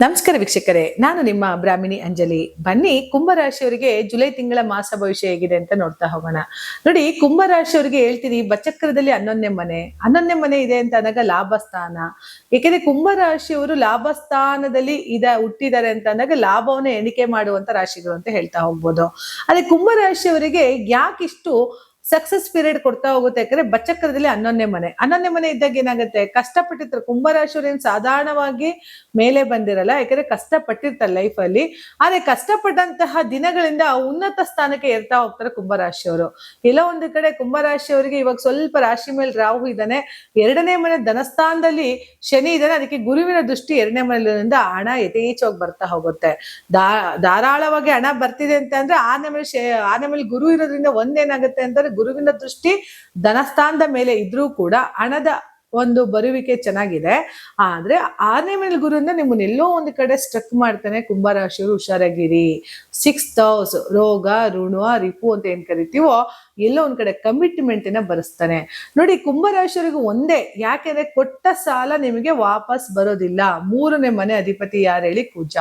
ನಮಸ್ಕಾರ ವೀಕ್ಷಕರೇ, ನಾನು ನಿಮ್ಮ ಬ್ರಾಹ್ಮಿಣಿ ಅಂಜಲಿ. ಬನ್ನಿ ಕುಂಭರಾಶಿಯವರಿಗೆ ಜುಲೈ ತಿಂಗಳ ಮಾಸ ಭವಿಷ್ಯ ಹೇಗಿದೆ ಅಂತ ನೋಡ್ತಾ ಹೋಗೋಣ. ನೋಡಿ, ಕುಂಭರಾಶಿಯವರಿಗೆ ಹೇಳ್ತೀನಿ, ಬಚಕ್ರದಲ್ಲಿ 11ನೇ ಮನೆ ಇದೆ ಅಂತ ಅಂದಾಗ ಲಾಭ ಸ್ಥಾನ. ಏಕೆಂದ್ರೆ ಕುಂಭರಾಶಿಯವರು ಲಾಭ ಸ್ಥಾನದಲ್ಲಿ ಹುಟ್ಟಿದ್ದಾರೆ ಅಂತ ಅಂದಾಗ ಲಾಭವನ್ನು ಎಣಿಕೆ ಮಾಡುವಂತ ರಾಶಿಗಳು ಅಂತ ಹೇಳ್ತಾ ಹೋಗ್ಬೋದು. ಅದೇ ಕುಂಭರಾಶಿಯವರಿಗೆ ಯಾಕಿಷ್ಟು ಸಕ್ಸಸ್ ಪೀರಿಯಡ್ ಕೊಡ್ತಾ ಹೋಗುತ್ತೆ ಯಾಕಂದ್ರೆ ಬಚಕ್ರದಲ್ಲಿ 11ನೇ ಮನೆ ಇದ್ದಾಗ ಏನಾಗುತ್ತೆ, ಕಷ್ಟಪಟ್ಟಿರ್ತಾರೆ ಕುಂಭರಾಶಿಯವರು. ಏನ್ ಸಾಧಾರಣವಾಗಿ ಮೇಲೆ ಬಂದಿರಲ್ಲ, ಯಾಕಂದ್ರೆ ಕಷ್ಟಪಟ್ಟಿರ್ತಾರೆ ಲೈಫ್ ಅಲ್ಲಿ. ಆದ್ರೆ ಕಷ್ಟಪಟ್ಟಂತಹ ದಿನಗಳಿಂದ ಉನ್ನತ ಸ್ಥಾನಕ್ಕೆ ಏರ್ತಾ ಹೋಗ್ತಾರೆ ಕುಂಭರಾಶಿಯವರು. ಎಲ್ಲೋ ಒಂದು ಕಡೆ ಕುಂಭರಾಶಿಯವರಿಗೆ ಇವಾಗ ಸ್ವಲ್ಪ ರಾಶಿ ಮೇಲೆ ರಾಹು ಇದ್ದಾನೆ, 2ನೇ ಮನೆ ಧನಸ್ಥಾನದಲ್ಲಿ ಶನಿ ಇದ್ದಾನೆ. ಅದಕ್ಕೆ ಗುರುವಿನ ದೃಷ್ಟಿ 2ನೇ ಮನೆಯಿಂದ ಹಣ ಯಥೇಚ್ಛವಾಗಿ ಬರ್ತಾ ಹೋಗುತ್ತೆ. ಧಾರಾಳವಾಗಿ ಹಣ ಬರ್ತಿದೆ ಅಂತ ಅಂದ್ರೆ 6ನೇ ಮೇಲೆ ಗುರು ಇರೋದ್ರಿಂದ ಒಂದೇನಾಗುತ್ತೆ ಅಂತಂದ್ರೆ ಗುರುವಿನ ದೃಷ್ಟಿ ಧನಸ್ಥಾನದ ಮೇಲೆ ಇದ್ರೂ ಕೂಡ ಹಣದ ಒಂದು ಬರುವಿಕೆ ಚೆನ್ನಾಗಿದೆ. ಆದ್ರೆ 6ನೇ ಮನೆ ಗುರುವಿಂದ ನಿಮ್ಮನ್ನ ಎಲ್ಲೋ ಒಂದು ಕಡೆ ಸ್ಟ್ರಕ್ ಮಾಡ್ತಾನೆ. ಕುಂಭರಾಶಿಯವರು ಹುಷಾರಾಗಿರಿ. 6th house ರೋಗ ಋಣ ರಿಪು ಅಂತ ಏನ್ ಕರಿತೀವೋ ಎಲ್ಲೋ ಒಂದ್ ಕಡೆ ಕಮಿಟ್ಮೆಂಟ್ ಬರೆಸ್ತಾನೆ. ನೋಡಿ, ಕುಂಭರಾಶಿಯವರಿಗೆ ಒಂದೇ, ಯಾಕೆಂದ್ರೆ ಕೊಟ್ಟ ಸಾಲ ನಿಮಗೆ ವಾಪಸ್ ಬರೋದಿಲ್ಲ. 3ನೇ ಮನೆ ಅಧಿಪತಿ ಯಾರು ಹೇಳಿ? ಕುಜ.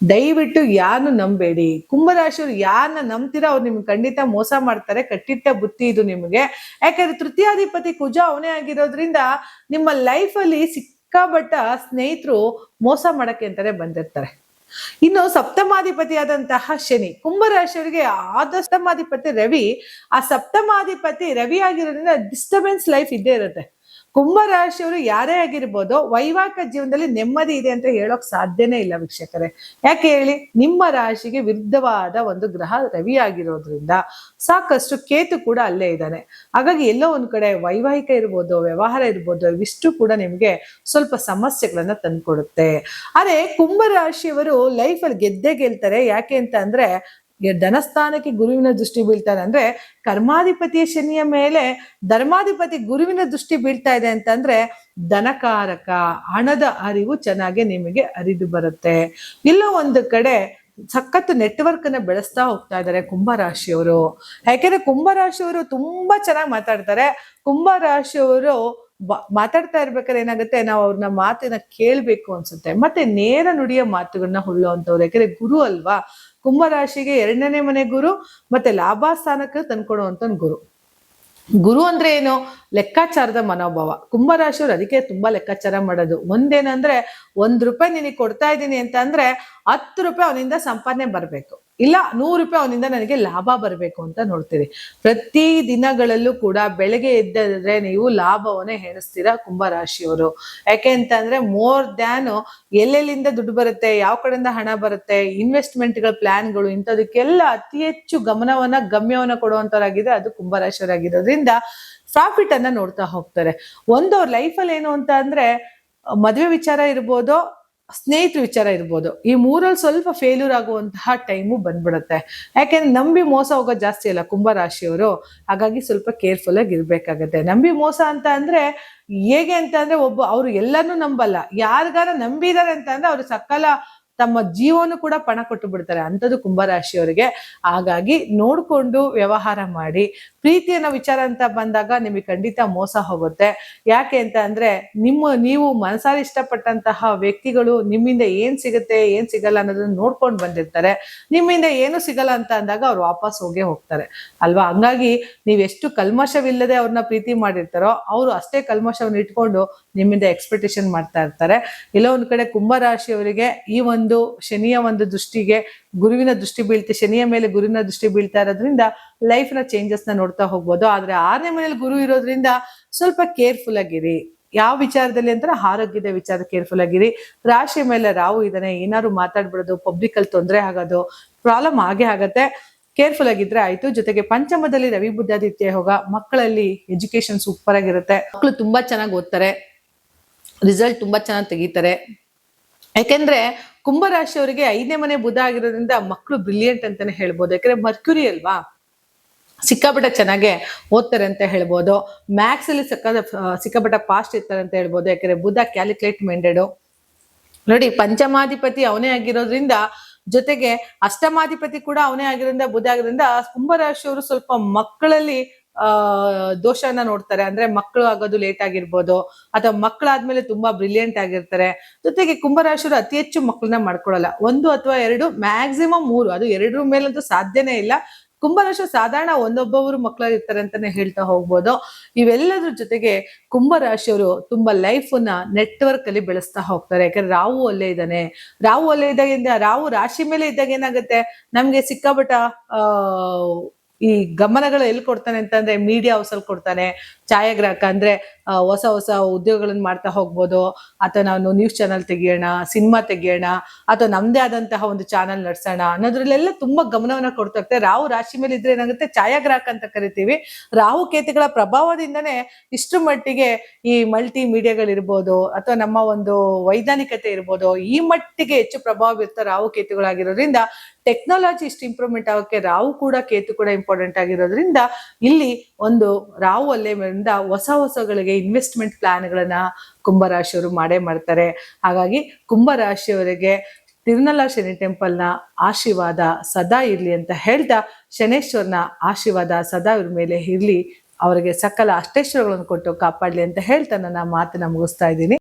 ದಯವಿಟ್ಟು ಯಾರನ್ನು ನಂಬೇಡಿ. ಕುಂಭರಾಶಿಯವರು ಯಾರನ್ನ ನಂಬ್ತೀರಾ ಅವ್ರು ನಿಮ್ಗೆ ಖಂಡಿತ ಮೋಸ ಮಾಡ್ತಾರೆ. ಕಟ್ಟಿಟ್ಟ ಬುತ್ತಿ ಇದು ನಿಮ್ಗೆ. ಯಾಕಂದ್ರೆ ತೃತೀಯಾಧಿಪತಿ ಕುಜ ಅವನೇ ಆಗಿರೋದ್ರಿಂದ ನಿಮ್ಮ ಲೈಫ್ ಅಲ್ಲಿ ಸಿಕ್ಕಾಬಟ್ಟ ಸ್ನೇಹಿತರು ಮೋಸ ಮಾಡಕ್ಕೆ ಅಂತಾನೆ ಬಂದಿರ್ತಾರೆ. ಇನ್ನು ಸಪ್ತಮಾಧಿಪತಿ ಆದಂತಹ ಶನಿ, ಕುಂಭರಾಶಿಯವರಿಗೆ ಸಪ್ತಮಾಧಿಪತಿ ರವಿ. ಆ ಸಪ್ತಮಾಧಿಪತಿ ರವಿ ಆಗಿರೋದ್ರಿಂದ ಡಿಸ್ಟರ್ಬೆನ್ಸ್ ಲೈಫ್ ಇದ್ದೇ ಇರುತ್ತೆ. ಕುಂಭರಾಶಿಯವರು ಯಾರೇ ಆಗಿರ್ಬೋದು, ವೈವಾಹಿಕ ಜೀವನದಲ್ಲಿ ನೆಮ್ಮದಿ ಇದೆ ಅಂತ ಹೇಳೋಕ್ ಸಾಧ್ಯನೇ ಇಲ್ಲ ವೀಕ್ಷಕರೇ. ಯಾಕೆ ಹೇಳಿ? ನಿಮ್ಮ ರಾಶಿಗೆ ವಿರುದ್ಧವಾದ ಒಂದು ಗ್ರಹ ರವಿ ಆಗಿರೋದ್ರಿಂದ ಸಾಕಷ್ಟು ಕೇತು ಕೂಡ ಅಲ್ಲೇ ಇದ್ದಾನೆ. ಹಾಗಾಗಿ ಎಲ್ಲೋ ಒಂದ್ ಕಡೆ ವೈವಾಹಿಕ ಇರ್ಬೋದು, ವ್ಯವಹಾರ ಇರ್ಬೋದು, ಇವಿಷ್ಟು ಕೂಡ ನಿಮ್ಗೆ ಸ್ವಲ್ಪ ಸಮಸ್ಯೆಗಳನ್ನ ತಂದ್ಕೊಡುತ್ತೆ. ಆದ್ರೆ ಕುಂಭರಾಶಿಯವರು ಲೈಫ್ ಅಲ್ಲಿ ಗೆದ್ದೇ ಗೆಲ್ತಾರೆ. ಯಾಕೆ ಅಂತ ಅಂದ್ರೆ ಧನಸ್ಥಾನಕ್ಕೆ ಗುರುವಿನ ದೃಷ್ಟಿ ಬೀಳ್ತಾರೆ. ಅಂದ್ರೆ ಕರ್ಮಾಧಿಪತಿಯ ಶನಿಯ ಮೇಲೆ ಧರ್ಮಾಧಿಪತಿ ಗುರುವಿನ ದೃಷ್ಟಿ ಬೀಳ್ತಾ ಇದೆ ಅಂತಂದ್ರೆ ಧನಕಾರಕ, ಹಣದ ಅರಿವು ಚೆನ್ನಾಗಿ ನಿಮಗೆ ಅರಿದು ಬರುತ್ತೆ. ಇಲ್ಲ ಒಂದು ಕಡೆ ಸಖತ್ ನೆಟ್ವರ್ಕ್ ಅನ್ನ ಬೆಳೆಸ್ತಾ ಹೋಗ್ತಾ ಇದ್ದಾರೆ ಕುಂಭರಾಶಿಯವರು. ಯಾಕೆಂದ್ರೆ ಕುಂಭರಾಶಿಯವರು ತುಂಬಾ ಚೆನ್ನಾಗಿ ಮಾತಾಡ್ತಾರೆ. ಕುಂಭರಾಶಿಯವರು ಮಾತಾಡ್ತಾ ಇರ್ಬೇಕಾದ್ರೆ ಏನಾಗುತ್ತೆ, ನಾವು ಅವ್ರನ್ನ ಮಾತಿನ ಕೇಳ್ಬೇಕು ಅನ್ಸುತ್ತೆ. ಮತ್ತೆ ನೇರ ನುಡಿಯ ಮಾತುಗಳನ್ನ ಹುಳ್ಳುವಂತವ್ರು. ಯಾಕಂದ್ರೆ ಗುರು ಅಲ್ವಾ, ಕುಂಭರಾಶಿಗೆ 2ನೇ ಮನೆ ಗುರು, ಮತ್ತೆ ಲಾಭಸ್ಥಾನಕ್ಕೆ ತಂದ್ಕೊಡುವಂತ ಗುರು. ಗುರು ಅಂದ್ರೆ ಏನು? ಲೆಕ್ಕಾಚಾರದ ಮನೋಭಾವ. ಕುಂಭರಾಶಿಯವರು ಅದಕ್ಕೆ ತುಂಬಾ ಲೆಕ್ಕಾಚಾರ ಮಾಡೋದು. ಒಂದೇನಂದ್ರೆ, ₹1 ನಿನಗೆ ಕೊಡ್ತಾ ಇದ್ದೀನಿ ಅಂತ ಅಂದ್ರೆ ₹10 ಅವನಿಂದ ಸಂಪಾದನೆ ಬರ್ಬೇಕು, ಇಲ್ಲ ₹100 ಅವನಿಂದ ನನಗೆ ಲಾಭ ಬರ್ಬೇಕು ಅಂತ ನೋಡ್ತೀರಿ. ಪ್ರತಿ ದಿನಗಳಲ್ಲೂ ಕೂಡ ಬೆಳಗ್ಗೆ ಎದ್ದರೆ ನೀವು ಲಾಭವನ್ನೇ ಎಣಿಸ್ತೀರಾ ಕುಂಭರಾಶಿಯವರು. ಯಾಕೆ ಅಂತ ಅಂದ್ರೆ ಮೋರ್ ದ್ಯಾನ್ ಎಲ್ಲೆಲ್ಲಿಂದ ದುಡ್ಡು ಬರುತ್ತೆ, ಯಾವ ಕಡೆಯಿಂದ ಹಣ ಬರುತ್ತೆ, ಇನ್ವೆಸ್ಟ್ಮೆಂಟ್ಗಳ ಪ್ಲಾನ್ಗಳು, ಇಂಥದಕ್ಕೆಲ್ಲ ಅತಿ ಹೆಚ್ಚು ಗಮ್ಯವನ್ನ ಕೊಡುವಂತವರಾಗಿದೆ ಅದು ಕುಂಭರಾಶಿಯವರಾಗಿರೋದ್ರಿಂದ ಪ್ರಾಫಿಟ್ ಅನ್ನ ನೋಡ್ತಾ ಹೋಗ್ತಾರೆ. ಅವ್ರ ಲೈಫಲ್ಲಿ ಏನು ಅಂತ ಅಂದ್ರೆ ಮದುವೆ ವಿಚಾರ ಇರ್ಬೋದು, ಸ್ನೇಹಿತರ ವಿಚಾರ ಇರ್ಬೋದು, ಈ 3ರಲ್ಲಿ ಸ್ವಲ್ಪ ಫೇಲ್ಯೂರ್ ಆಗುವಂತಹ ಟೈಮು ಬಂದ್ಬಿಡುತ್ತೆ. ಯಾಕೆಂದ್ರೆ ನಂಬಿ ಮೋಸ ಹೋಗೋದು ಜಾಸ್ತಿ ಅಲ್ಲ ಕುಂಭರಾಶಿಯವರು. ಹಾಗಾಗಿ ಸ್ವಲ್ಪ ಕೇರ್ಫುಲ್ ಆಗಿ ಇರ್ಬೇಕಾಗತ್ತೆ. ನಂಬಿ ಮೋಸ ಅಂತ ಅಂದ್ರೆ ಹೇಗೆ ಅಂತ ಅಂದ್ರೆ ಅವ್ರು ಎಲ್ಲಾನು ನಂಬಲ್ಲ. ಯಾರಿಗಾರ ನಂಬಿದಾರೆ ಅಂತ ಅಂದ್ರೆ ಅವ್ರು ಸಕಲ ತಮ್ಮ ಜೀವನ ಕೂಡ ಪಣ ಕೊಟ್ಟು ಬಿಡ್ತಾರೆ ಅಂಥದ್ದು ಕುಂಭರಾಶಿಯವರಿಗೆ. ಹಾಗಾಗಿ ನೋಡ್ಕೊಂಡು ವ್ಯವಹಾರ ಮಾಡಿ. ಪ್ರೀತಿಯನ್ನ ವಿಚಾರ ಅಂತ ಬಂದಾಗ ನಿಮಗೆ ಖಂಡಿತ ಮೋಸ ಹೋಗುತ್ತೆ. ಯಾಕೆ ಅಂತ ಅಂದ್ರೆ ನೀವು ಮನಸಾರಿ ಇಷ್ಟಪಟ್ಟಂತಹ ವ್ಯಕ್ತಿಗಳು ನಿಮ್ಮಿಂದ ಏನ್ ಸಿಗುತ್ತೆ ಏನ್ ಸಿಗಲ್ಲ ಅನ್ನೋದನ್ನ ನೋಡ್ಕೊಂಡು ಬಂದಿರ್ತಾರೆ. ನಿಮ್ಮಿಂದ ಏನು ಸಿಗಲ್ಲ ಅಂತ ಅಂದಾಗ ಅವ್ರು ವಾಪಸ್ ಹೋಗ್ತಾರೆ ಅಲ್ವಾ. ಹಂಗಾಗಿ ನೀವೆಷ್ಟು ಕಲ್ಮಶವಿಲ್ಲದೆ ಅವ್ರನ್ನ ಪ್ರೀತಿ ಮಾಡಿರ್ತಾರೋ ಅವರು ಅಷ್ಟೇ ಕಲ್ಮಶವನ್ನು ಇಟ್ಕೊಂಡು ನಿಮ್ಮಿಂದ ಎಕ್ಸ್ಪೆಕ್ಟೇಷನ್ ಮಾಡ್ತಾ ಇರ್ತಾರೆ. ಎಲ್ಲೋ ಒಂದ್ ಕಡೆ ಕುಂಭರಾಶಿಯವರಿಗೆ ಈ ಒಂದು ಶನಿಯ ಒಂದು ದೃಷ್ಟಿಗೆ ಗುರುವಿನ ದೃಷ್ಟಿ ಶನಿಯ ಮೇಲೆ ಗುರುವಿನ ದೃಷ್ಟಿ ಬೀಳ್ತಾ ಇರೋದ್ರಿಂದ ಲೈಫ್ ನ ಚೇಂಜಸ್ ನ ನೋಡ್ತಾ ಹೋಗ್ಬೋದು. ಆದ್ರೆ 6ನೇ ಮನೇಲಿ ಗುರು ಇರೋದ್ರಿಂದ ಸ್ವಲ್ಪ ಕೇರ್ಫುಲ್ ಆಗಿರಿ. ಯಾವ ವಿಚಾರದಲ್ಲಿ ಅಂದ್ರೆ ಆರೋಗ್ಯದ ವಿಚಾರ ಕೇರ್ಫುಲ್ ಆಗಿರಿ. ರಾಶಿ ಮೇಲೆ ರಾಹು ಇದ್ದಾನೆ, ಏನಾದ್ರು ಮಾತಾಡ್ಬಿಡೋದು, ಪಬ್ಲಿಕ್ ಅಲ್ಲಿ ತೊಂದರೆ ಆಗೋದು, ಪ್ರಾಬ್ಲಮ್ ಆಗತ್ತೆ. ಕೇರ್ಫುಲ್ ಆಗಿದ್ರೆ ಆಯ್ತು. ಜೊತೆಗೆ ಪಂಚಮದಲ್ಲಿ ರವಿ ಬುದ್ಧಾದಿತ್ಯ ಯೋಗ. ಮಕ್ಕಳಲ್ಲಿ ಎಜುಕೇಶನ್ ಸೂಪರ್ ಆಗಿರುತ್ತೆ. ಮಕ್ಕಳು ತುಂಬಾ ಚೆನ್ನಾಗಿ ಓದ್ತಾರೆ, ರಿಸಲ್ಟ್ ತುಂಬಾ ಚೆನ್ನಾಗಿ ತೆಗಿತಾರೆ. ಯಾಕೆಂದ್ರೆ ಕುಂಭರಾಶಿಯವರಿಗೆ 5ನೇ ಮನೆ ಬುಧ ಆಗಿರೋದ್ರಿಂದ ಮಕ್ಕಳು ಬ್ರಿಲಿಯಂಟ್ ಅಂತಾನೆ ಹೇಳ್ಬೋದು. ಯಾಕಂದ್ರೆ ಮರ್ಕ್ಯುರಿ ಅಲ್ವಾ, ಸಿಕ್ಕಾಪಟ್ಟೆ ಚೆನ್ನಾಗೆ ಓದ್ತಾರೆ ಅಂತ ಹೇಳ್ಬೋದು. ಮ್ಯಾಥ್ಸ್ ಅಲ್ಲಿ ಸಿಕ್ಕಾಪಟ್ಟೆ ಫಾಸ್ಟ್ ಇರ್ತಾರೆ ಅಂತ ಹೇಳ್ಬೋದು. ಯಾಕಂದ್ರೆ ಬುಧ ಕ್ಯಾಲ್ಕುಲೇಟ್ ಮೈಂಡೆಡ್. ನೋಡಿ, ಪಂಚಮಾಧಿಪತಿ ಅವನೇ ಆಗಿರೋದ್ರಿಂದ, ಜೊತೆಗೆ ಅಷ್ಟಮಾಧಿಪತಿ ಕೂಡ ಅವನೇ ಆಗಿರೋದ್ರಿಂದ, ಬುಧ ಆಗಿರೋದ್ರಿಂದ ಕುಂಭರಾಶಿಯವರು ಸ್ವಲ್ಪ ಮಕ್ಕಳಲ್ಲಿ ದೋಷನ ನೋಡ್ತಾರೆ. ಅಂದ್ರೆ ಮಕ್ಕಳು ಆಗೋದು ಲೇಟ್ ಆಗಿರ್ಬೋದು, ಅಥವಾ ಮಕ್ಕಳಾದ್ಮೇಲೆ ತುಂಬಾ ಬ್ರಿಲಿಯಂಟ್ ಆಗಿರ್ತಾರೆ. ಜೊತೆಗೆ ಕುಂಭರಾಶಿಯವರು ಅತಿ ಹೆಚ್ಚು ಮಕ್ಕಳನ್ನ ಮಾಡ್ಕೊಳಲ್ಲ, 1 ಅಥವಾ 2, ಮ್ಯಾಕ್ಸಿಮಮ್ 3, ಅದು 2 ಮೇಲಂತೂ ಸಾಧ್ಯನೇ ಇಲ್ಲ. ಕುಂಭರಾಶಿ ಸಾಧಾರಣ ಒಂದೊಬ್ಬೊಬ್ರು ಮಕ್ಕಳು ಇರ್ತಾರೆ ಅಂತಾನೆ ಹೇಳ್ತಾ ಹೋಗ್ಬೋದು. ಇವೆಲ್ಲದ್ರ ಜೊತೆಗೆ ಕುಂಭರಾಶಿಯವರು ತುಂಬಾ ಲೈಫ್ ನ ನೆಟ್ವರ್ಕ್ ಅಲ್ಲಿ ಬೆಳೆಸ್ತಾ ಹೋಗ್ತಾರೆ. ಯಾಕಂದ್ರೆ ರಾಹು ಅಲ್ಲೇ ಇದ್ದಾನೆ. ರಾಹು ಅಲ್ಲೇ ಇದ್ದಾಗಿಂದ, ರಾಹು ರಾಶಿ ಮೇಲೆ ಇದ್ದಾಗ ಏನಾಗುತ್ತೆ, ನಮ್ಗೆ ಸಿಕ್ಕಾಪಟ್ಟ ಆ ಈ ಗಮನಗಳು ಎಲ್ಲಿ ಕೊಡ್ತಾನೆ ಅಂತಂದ್ರೆ ಮೀಡಿಯಾ ಹೌಸ್ ಅಲ್ಲಿ ಕೊಡ್ತಾನೆ. ಛಾಯಾಗ್ರಾಹಕ ಅಂದ್ರೆ ಹೊಸ ಹೊಸ ಉದ್ಯೋಗಗಳನ್ನ ಮಾಡ್ತಾ ಹೋಗ್ಬೋದು, ಅಥವಾ ನಾವು ನ್ಯೂಸ್ ಚಾನಲ್ ತೆಗಿಯೋಣ, ಸಿನಿಮಾ ತೆಗಿಯೋಣ, ಅಥವಾ ನಮ್ದೇ ಆದಂತಹ ಒಂದು ಚಾನಲ್ ನಡ್ಸೋಣ ಅನ್ನೋದ್ರಲ್ಲೆಲ್ಲ ತುಂಬಾ ಗಮನವನ್ನ ಕೊಡ್ತಾ ಇರ್ತಾರೆ. ರಾಹು ರಾಶಿ ಮೇಲೆ ಇದ್ರೆ ಏನಾಗುತ್ತೆ, ಛಾಯಾಗ್ರಾಹಕ ಅಂತ ಕರಿತೀವಿ. ರಾಹು ಕೇತುಗಳ ಪ್ರಭಾವದಿಂದನೇ ಇಷ್ಟರ ಮಟ್ಟಿಗೆ ಈ ಮಲ್ಟಿ ಮೀಡಿಯಾಗಳಿರ್ಬೋದು, ಅಥವಾ ನಮ್ಮ ಒಂದು ವೈಜ್ಞಾನಿಕತೆ ಇರ್ಬೋದು, ಈ ಮಟ್ಟಿಗೆ ಹೆಚ್ಚು ಪ್ರಭಾವ ಬೀರ್ತಾ ರಾಹು ಕೇತುಗಳಾಗಿರೋದ್ರಿಂದ ಟೆಕ್ನಾಲಜಿ ಇಷ್ಟು ಇಂಪ್ರೂವ್ಮೆಂಟ್ ಆಗೋಕೆ ರಾಹು ಕೂಡ ಕೇತು ಕೂಡ ಇಂಪಾರ್ಟೆಂಟ್ ಆಗಿರೋದ್ರಿಂದ ಇಲ್ಲಿ ಒಂದು ರಾಹು ಅಲ್ಲೇ ಮೇಲಿಂದ ಹೊಸ ಹೊಸಗಳಿಗೆ ಇನ್ವೆಸ್ಟ್ಮೆಂಟ್ ಪ್ಲಾನ್ಗಳನ್ನ ಕುಂಭರಾಶಿಯವರು ಮಾಡೇ ಮಾಡ್ತಾರೆ. ಹಾಗಾಗಿ ಕುಂಭರಾಶಿಯವರಿಗೆ ತಿರುನಲ್ಲ ಶನಿ ಟೆಂಪಲ್ನ ಆಶೀರ್ವಾದ ಸದಾ ಇರ್ಲಿ ಅಂತ ಹೇಳ್ತಾ, ಶನೇಶ್ವರನ ಆಶೀರ್ವಾದ ಸದಾ ಇವ್ರ ಮೇಲೆ ಇರ್ಲಿ, ಅವರಿಗೆ ಸಕಲ ಅಷ್ಟೈಶ್ವರಗಳನ್ನು ಕೊಟ್ಟು ಕಾಪಾಡ್ಲಿ ಅಂತ ಹೇಳ್ತಾ ನನ್ನ ಮಾತನ್ನ ಮುಗಿಸ್ತಾ ಇದ್ದೀನಿ.